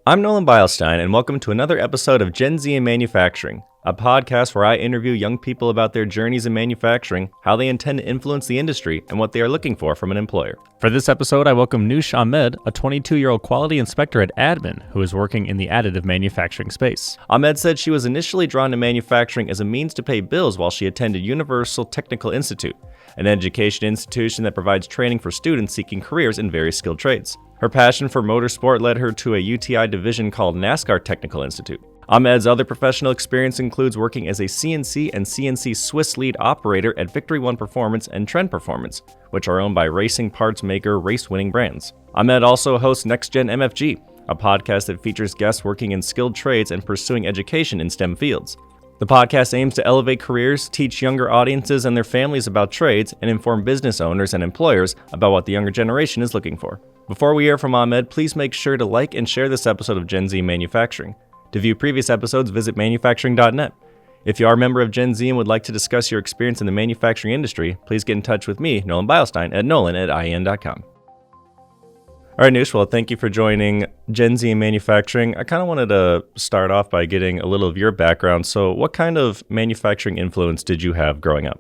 I'm Nolan Beilstein, and welcome to another episode of Gen Z in Manufacturing, a podcast where I interview young people about their journeys in manufacturing, how they intend to influence the industry, and what they are looking for from an employer. For this episode, I welcome Nush Ahmed, a 22-year-old quality inspector at Addman, who is working in the additive manufacturing space. Ahmed said she was initially drawn to manufacturing as a means to pay bills while she attended Universal Technical Institute, an education institution that provides training for students seeking careers in various skilled trades. Her passion for motorsport led her to a UTI division called NASCAR Technical Institute. Ahmed's other professional experience includes working as a CNC and CNC Swiss lead operator at Victory One Performance and Trend Performance, which are owned by racing parts maker race-winning brands. Ahmed also hosts NextGenMFG, a podcast that features guests working in skilled trades and pursuing education in STEM fields. The podcast aims to elevate careers, teach younger audiences and their families about trades, and inform business owners and employers about what the younger generation is looking for. Before we hear from Ahmed, please make sure to like and share this episode of Gen Z Manufacturing. To view previous episodes, visit manufacturing.net. If you are a member of Gen Z and would like to discuss your experience in the manufacturing industry, please get in touch with me, Nolan Beilstein, at nolan@ien.com. All right, Nush, well, thank you for joining Gen Z Manufacturing. I kind of wanted to start off by getting a little of your background. So what kind of manufacturing influence did you have growing up?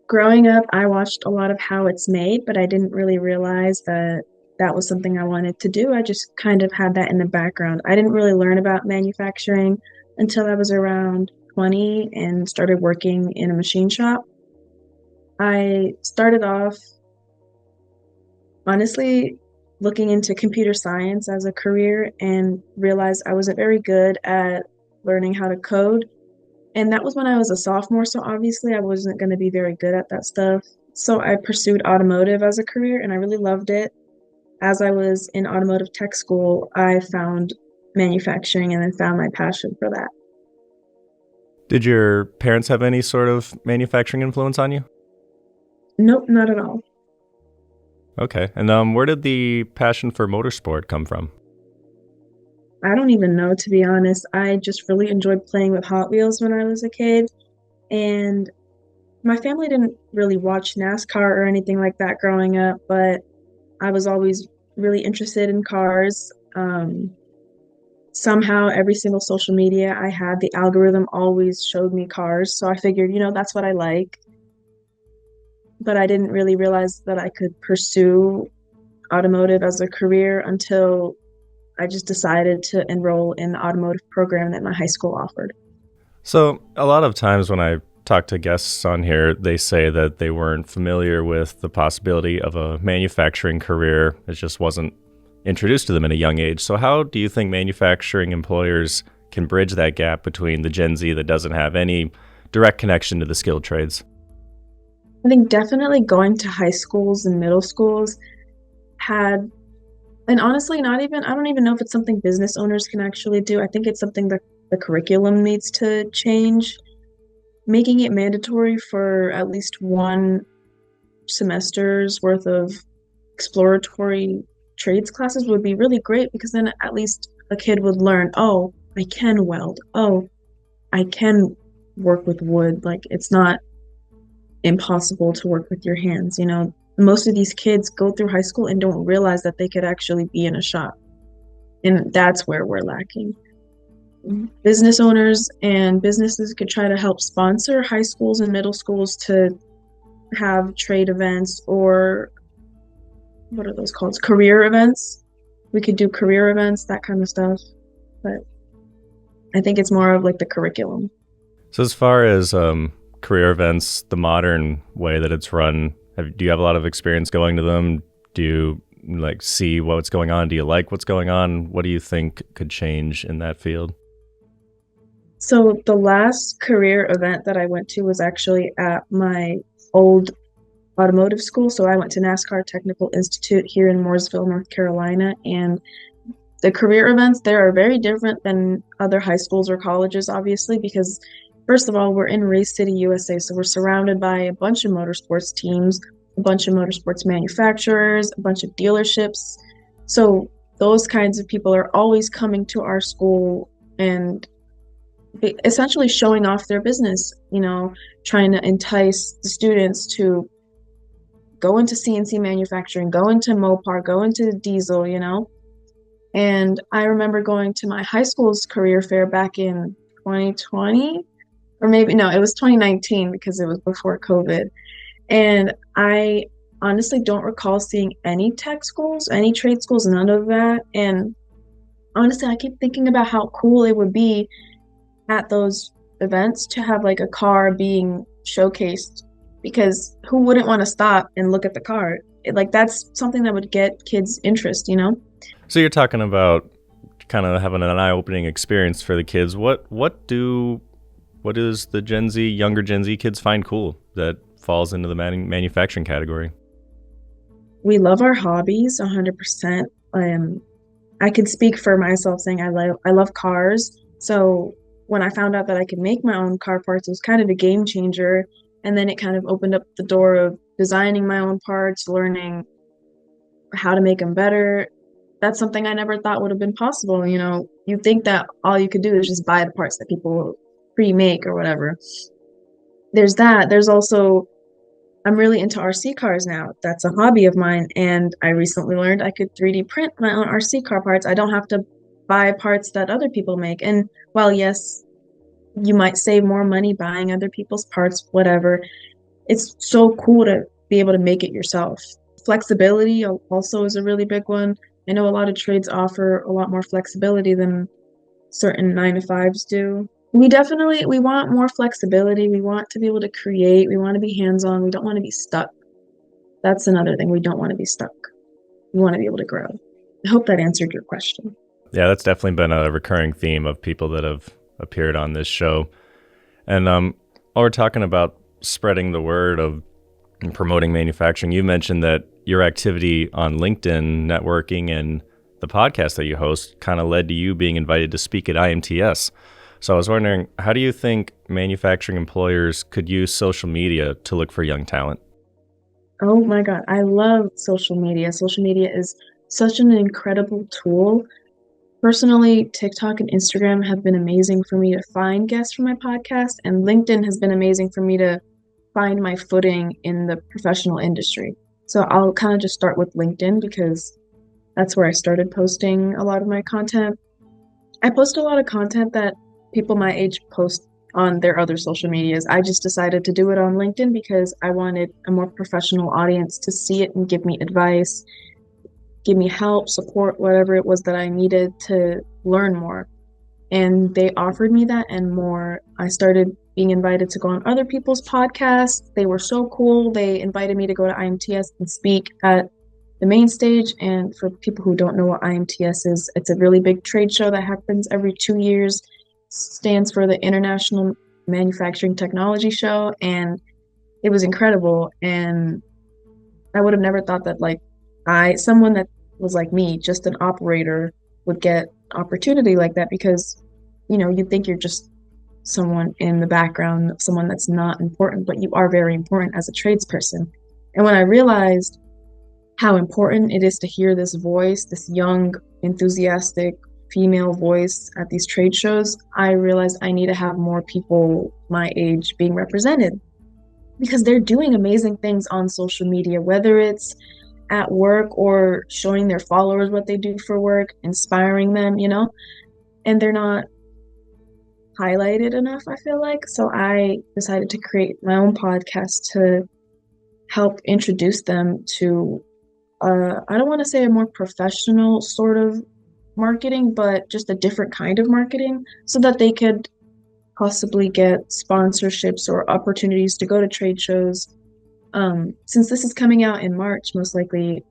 Growing up, I watched a lot of how it's made, but I didn't really realize that that was something I wanted to do. I just kind of had that in the background. I didn't really learn about manufacturing until I was around 20 and started working in a machine shop. I started off, honestly, looking into computer science as a career and realized I wasn't very good at learning how to code. And that was when I was a sophomore, so obviously I wasn't going to be very good at that stuff. So I pursued automotive as a career, and I really loved it. As I was in automotive tech school, I found manufacturing and then found my passion for that. Did your parents have any sort of manufacturing influence on you? Nope, not at all. Okay, and where did the passion for motorsport come from? I don't even know, to be honest. I just really enjoyed playing with Hot Wheels when I was a kid. And my family didn't really watch NASCAR or anything like that growing up, but I was always really interested in cars. Somehow, every single social media I had, the algorithm always showed me cars. So I figured, that's what I like. But I didn't really realize that I could pursue automotive as a career until I just decided to enroll in the automotive program that my high school offered. So a lot of times when I talk to guests on here, they say that they weren't familiar with the possibility of a manufacturing career. It just wasn't introduced to them at a young age. So how do you think manufacturing employers can bridge that gap between the Gen Z that doesn't have any direct connection to the skilled trades? I think definitely going to high schools and middle schools and honestly, I don't even know if it's something business owners can actually do. I think it's something that the curriculum needs to change. Making it mandatory for at least one semester's worth of exploratory trades classes would be really great, because then at least a kid would learn, oh, I can weld. Oh, I can work with wood. Like, it's not impossible to work with your hands, Most of these kids go through high school and don't realize that they could actually be in a shop. And that's where we're lacking. Business owners and businesses could try to help sponsor high schools and middle schools to have trade events, or what are those called? Career events. We could do career events, that kind of stuff. But I think it's more of like the curriculum. So as far as career events, the modern way that it's run, do you have a lot of experience going to them? Do you see what's going on? Do you like what's going on? What do you think could change in that field? So the last career event that I went to was actually at my old automotive school. So I went to NASCAR Technical Institute here in Mooresville, North Carolina. And the career events there are very different than other high schools or colleges, obviously, because first of all, we're in Race City, USA, so we're surrounded by a bunch of motorsports teams, a bunch of motorsports manufacturers, a bunch of dealerships. So those kinds of people are always coming to our school and essentially showing off their business, trying to entice the students to go into CNC manufacturing, go into Mopar, go into diesel, And I remember going to my high school's career fair back in 2020, or maybe no, it was 2019 because it was before COVID. And I honestly don't recall seeing any tech schools, any trade schools, none of that. And honestly, I keep thinking about how cool it would be at those events to have like a car being showcased, because who wouldn't want to stop and look at the car? Like that's something that would get kids' interest, you know? So you're talking about kind of having an eye-opening experience for the kids. What does the younger Gen Z kids find cool that falls into the manufacturing category? We love our hobbies 100%. I can speak for myself saying I love cars. So when I found out that I could make my own car parts, it was kind of a game changer. And then it kind of opened up the door of designing my own parts, learning how to make them better. That's something I never thought would have been possible. You know, you think that all you could do is just buy the parts that people pre-make or whatever. There's that. There's also, I'm really into RC cars now. That's a hobby of mine. And I recently learned I could 3D print my own RC car parts. I don't have to buy parts that other people make. And while, yes, you might save more money buying other people's parts, whatever, it's so cool to be able to make it yourself. Flexibility also is a really big one. I know a lot of trades offer a lot more flexibility than certain 9-to-5s do. We want more flexibility. We want to be able to create. We want to be hands-on. We don't want to be stuck. That's another thing. We don't want to be stuck. We want to be able to grow. I hope that answered your question. Yeah, that's definitely been a recurring theme of people that have appeared on this show. And while we're talking about spreading the word of and promoting manufacturing, you mentioned that your activity on LinkedIn, networking, and the podcast that you host kind of led to you being invited to speak at IMTS. So I was wondering, how do you think manufacturing employers could use social media to look for young talent? Oh my God, I love social media. Social media is such an incredible tool. Personally, TikTok and Instagram have been amazing for me to find guests for my podcast, and LinkedIn has been amazing for me to find my footing in the professional industry. So I'll kind of just start with LinkedIn because that's where I started posting a lot of my content. I post a lot of content that people my age post on their other social medias. I just decided to do it on LinkedIn because I wanted a more professional audience to see it and give me advice, give me help, support, whatever it was that I needed to learn more. And they offered me that and more. I started being invited to go on other people's podcasts. They were so cool. They invited me to go to IMTS and speak at the main stage. And for people who don't know what IMTS is, it's a really big trade show that happens every 2 years. Stands for the International Manufacturing Technology Show. And it was incredible. And I would have never thought that someone that was like me, just an operator, would get opportunity like that, because, you know, you think you're just someone in the background, someone that's not important, but you are very important as a tradesperson. And when I realized how important it is to hear this voice, this young, enthusiastic female voice at these trade shows, I realized I need to have more people my age being represented, because they're doing amazing things on social media, whether it's at work or showing their followers what they do for work, inspiring them, you know, and they're not highlighted enough, I feel like. So I decided to create my own podcast to help introduce them to, I don't want to say a more professional sort of marketing, but just a different kind of marketing, so that they could possibly get sponsorships or opportunities to go to trade shows. Since this is coming out in March, most likely,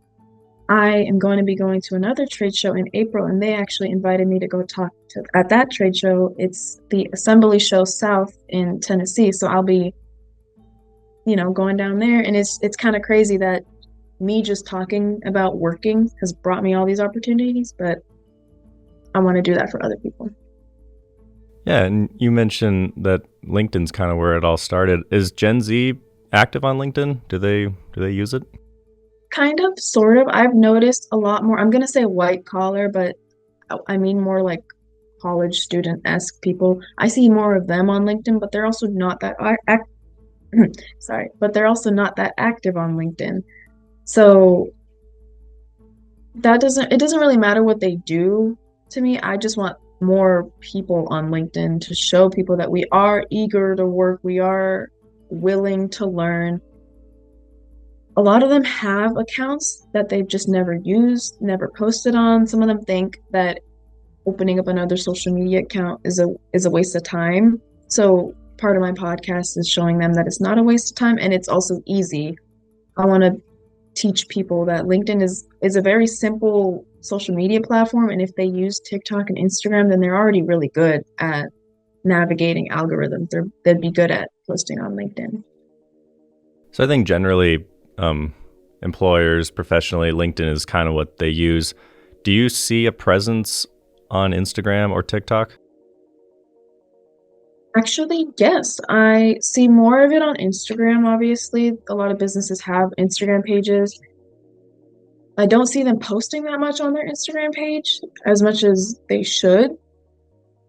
I am going to be going to another trade show in April, and they actually invited me to go talk at that trade show. It's the Assembly Show South in Tennessee. So I'll be, you know, going down there, and it's kind of crazy that me just talking about working has brought me all these opportunities, but I want to do that for other people. Yeah, and you mentioned that LinkedIn's kind of where it all started. Is Gen Z active on LinkedIn? Do they use it? Kind of, sort of. I've noticed a lot more. I'm going to say white collar, but I mean more like college student-esque people. I see more of them on LinkedIn, but they're also not that sorry, but they're also not that active on LinkedIn. So it doesn't really matter what they do to me. I just want more people on LinkedIn to show people that we are eager to work, we are willing to learn. A lot of them have accounts that they've just never used, never posted on. Some of them think that opening up another social media account is a waste of time. So part of my podcast is showing them that it's not a waste of time and it's also easy. I want to teach people that LinkedIn is a very simple social media platform, and if they use TikTok and Instagram, then they're already really good at navigating algorithms. They'd be good at posting on LinkedIn. So I think generally, employers professionally, LinkedIn is kind of what they use. Do you see a presence on Instagram or TikTok? Actually, yes, I see more of it on Instagram, obviously. A lot of businesses have Instagram pages. I don't see them posting that much on their Instagram page as much as they should.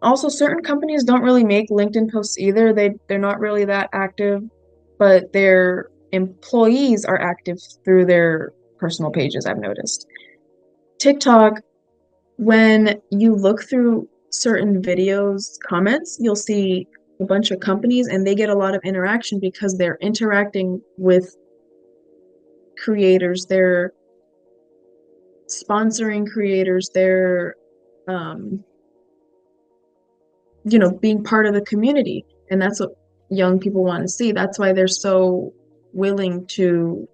Also, certain companies don't really make LinkedIn posts either. They're not really that active, but their employees are active through their personal pages, I've noticed. TikTok, when you look through certain videos comments, you'll see a bunch of companies and they get a lot of interaction because they're interacting with creators, they're sponsoring creators, they're um, being part of the community. And that's what young people want to see. That's why they're so willing to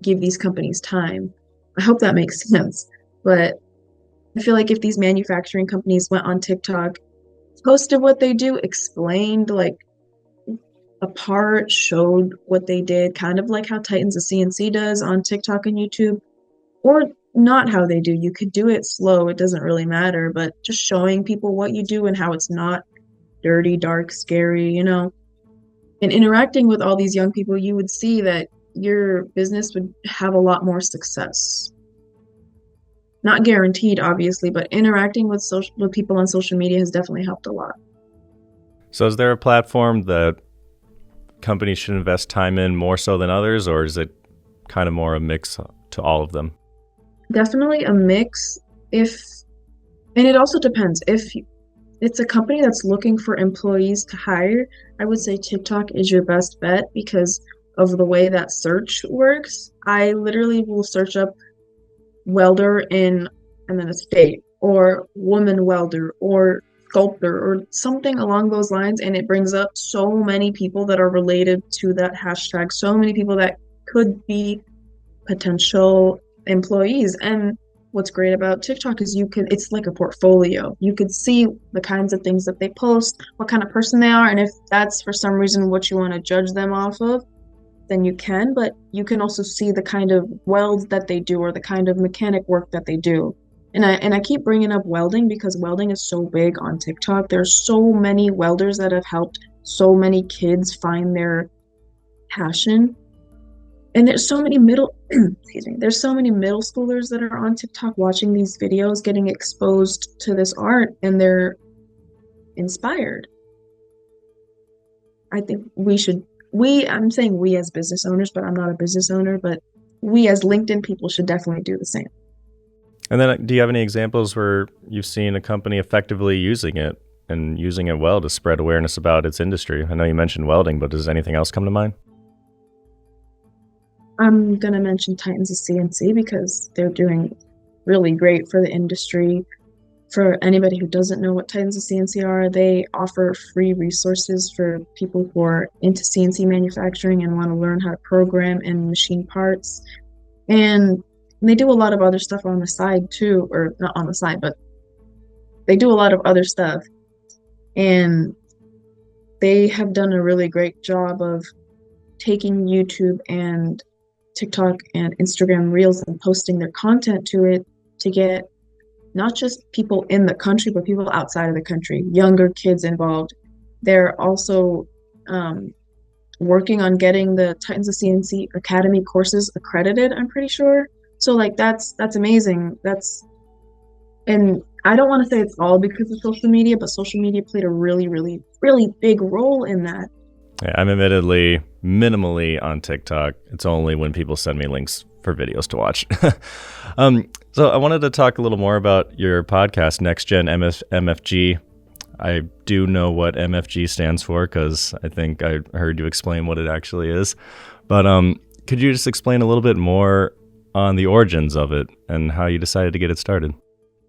give these companies time. I hope that makes sense. But I feel like if these manufacturing companies went on TikTok, posted what they do, explained like a part, showed what they did, kind of like how Titans of CNC does on TikTok and YouTube, or not how they do. You could do it slow, it doesn't really matter, but just showing people what you do and how it's not dirty, dark, scary, and interacting with all these young people, you would see that your business would have a lot more success. Not guaranteed, obviously, but interacting with people on social media has definitely helped a lot. So is there a platform that companies should invest time in more so than others, or is it kind of more a mix to all of them? Definitely a mix. And it also depends. If it's a company that's looking for employees to hire, I would say TikTok is your best bet because of the way that search works. I literally will search up welder and then a state, or woman welder, or sculptor, or something along those lines, and it brings up so many people that are related to that hashtag, so many people that could be potential employees. And what's great about TikTok is it's like a portfolio. You could see the kinds of things that they post, what kind of person they are, and if that's for some reason what you want to judge them off of, then you can, but you can also see the kind of welds that they do or the kind of mechanic work that they do. And I keep bringing up welding because welding is so big on TikTok. There's so many welders that have helped so many kids find their passion. And there's so many there's so many middle schoolers that are on TikTok watching these videos, getting exposed to this art, and they're inspired. I think I'm saying we as business owners, but I'm not a business owner, but we as LinkedIn people should definitely do the same. And then do you have any examples where you've seen a company effectively using it and using it well to spread awareness about its industry? I know you mentioned welding, but does anything else come to mind? I'm going to mention Titans of CNC because they're doing really great for the industry. For anybody who doesn't know what Titans of CNC are, they offer free resources for people who are into CNC manufacturing and want to learn how to program and machine parts. And they do a lot of other stuff on the side too, or not on the side, but they do a lot of other stuff. And they have done a really great job of taking YouTube and TikTok and Instagram Reels and posting their content to it to get not just people in the country, but people outside of the country, younger kids involved. They're also working on getting the Titans of CNC Academy courses accredited, I'm pretty sure. So like that's amazing. And I don't want to say it's all because of social media, but social media played a really, really, really big role in that. Yeah, I'm admittedly minimally on TikTok. It's only when people send me links for videos to watch. So I wanted to talk a little more about your podcast, NextGenMFG. I do know what MFG stands for because I think I heard you explain what it actually is. But could you just explain a little bit more on the origins of it and how you decided to get it started?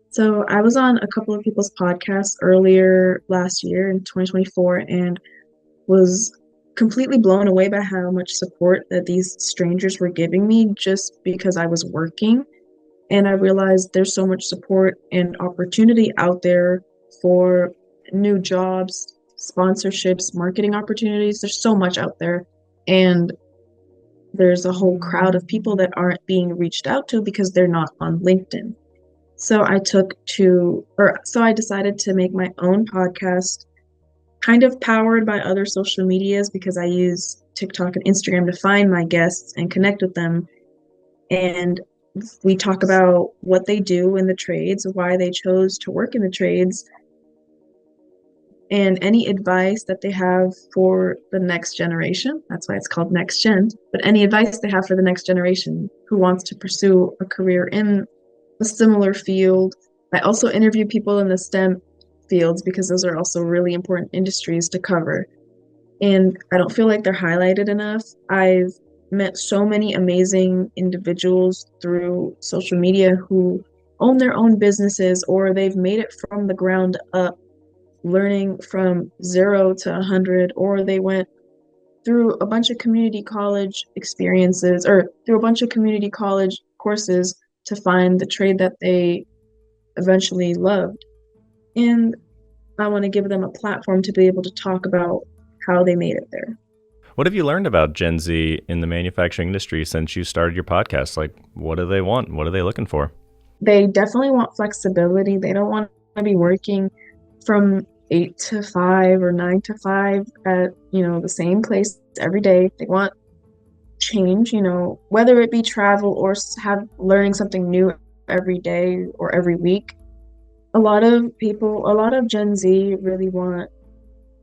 So I was on a couple of people's podcasts earlier last year in 2024 and was completely blown away by how much support that these strangers were giving me just because I was working. And I realized there's so much support and opportunity out there for new jobs, sponsorships, marketing opportunities. There's so much out there. And there's a whole crowd of people that aren't being reached out to because they're not on LinkedIn. So I decided to make my own podcast, kind of powered by other social medias because I use TikTok and Instagram to find my guests and connect with them. And we talk about what they do in the trades, why they chose to work in the trades, and any advice that they have for the next generation. That's why it's called Next Gen. But any advice they have for the next generation who wants to pursue a career in a similar field. I also interview people in the STEM fields because those are also really important industries to cover. And I don't feel like they're highlighted enough. I've met so many amazing individuals through social media who own their own businesses or they've made it from the ground up, learning from 0 to 100, or they went through a bunch of community college experiences or through a bunch of community college courses to find the trade that they eventually loved. And I want to give them a platform to be able to talk about how they made it there. What have you learned about Gen Z in the manufacturing industry since you started your podcast? Like, what do they want? What are they looking for? They definitely want flexibility. They don't want to be working from 8 to 5 or 9 to 5 at, the same place every day. They want change, whether it be travel or learning something new every day or every week. A lot of Gen Z really want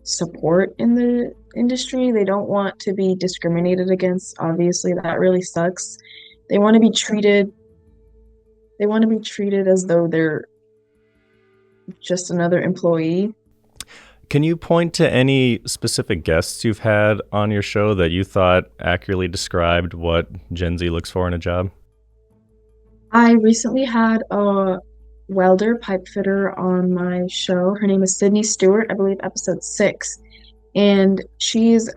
support in the industry. They don't want to be discriminated against. Obviously, that really sucks. They want to be treated as though they're just another employee. Can you point to any specific guests you've had on your show that you thought accurately described what Gen Z looks for in a job? I recently had a welder pipe fitter on my show. Her name is Sydney Stewart, I believe episode 6. And she was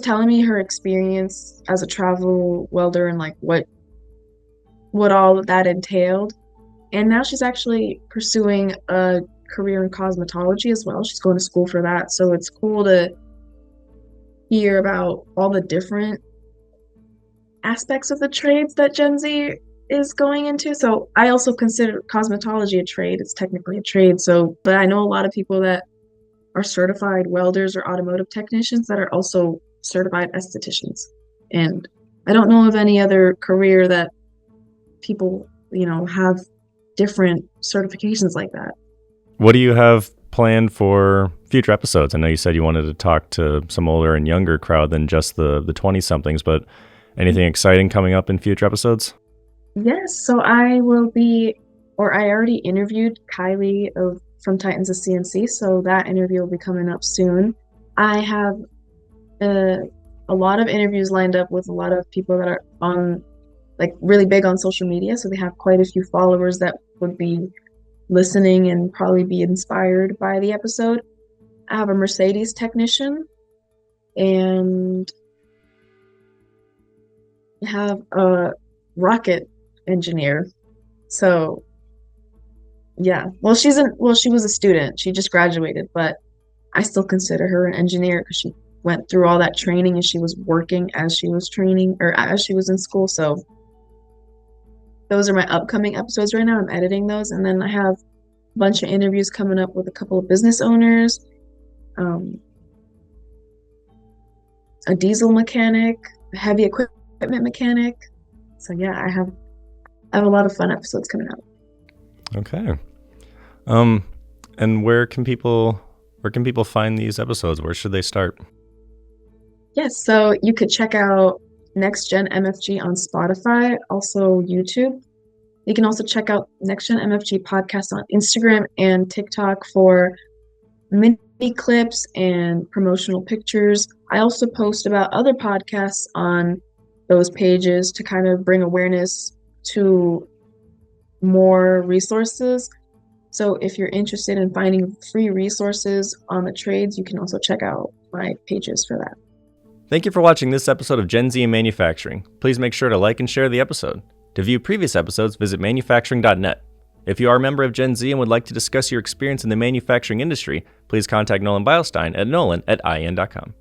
telling me her experience as a travel welder and like what all of that entailed. And now she's actually pursuing a career in cosmetology as well. She's going to school for that. So it's cool to hear about all the different aspects of the trades that Gen Z is going into. So I also consider cosmetology a trade. It's technically a trade. But I know a lot of people that are certified welders or automotive technicians that are also certified estheticians. And I don't know of any other career that people, have different certifications like that. What do you have planned for future episodes? I know you said you wanted to talk to some older and younger crowd than just the 20-somethings, but anything exciting coming up in future episodes? Yes, so I already interviewed Kylie from Titans of CNC, so that interview will be coming up soon. I have a lot of interviews lined up with a lot of people that are on, like, really big on social media, so they have quite a few followers that would be listening and probably be inspired by the episode. I have a Mercedes technician and have a rocket engineer. So yeah, she was a student. She just graduated, but I still consider her an engineer because she went through all that training and she was working as she was training or as she was in school. So those are my upcoming episodes right now. I'm editing those. And then I have a bunch of interviews coming up with a couple of business owners, a diesel mechanic, a heavy equipment mechanic. So yeah, I have a lot of fun episodes coming out. Okay. And where can people Where can people find these episodes? Where should they start? Yes, so you could check out NextGenMFG on Spotify, also YouTube. You can also check out NextGenMFG podcast on Instagram and TikTok for mini clips and promotional pictures. I also post about other podcasts on those pages to kind of bring awareness to more resources. So if you're interested in finding free resources on the trades, you can also check out my pages for that. Thank you for watching this episode of Gen Z in Manufacturing. Please make sure to like and share the episode. To view previous episodes, visit manufacturing.net. If you are a member of Gen Z and would like to discuss your experience in the manufacturing industry, please contact Nolan Beilstein at nolan@in.com.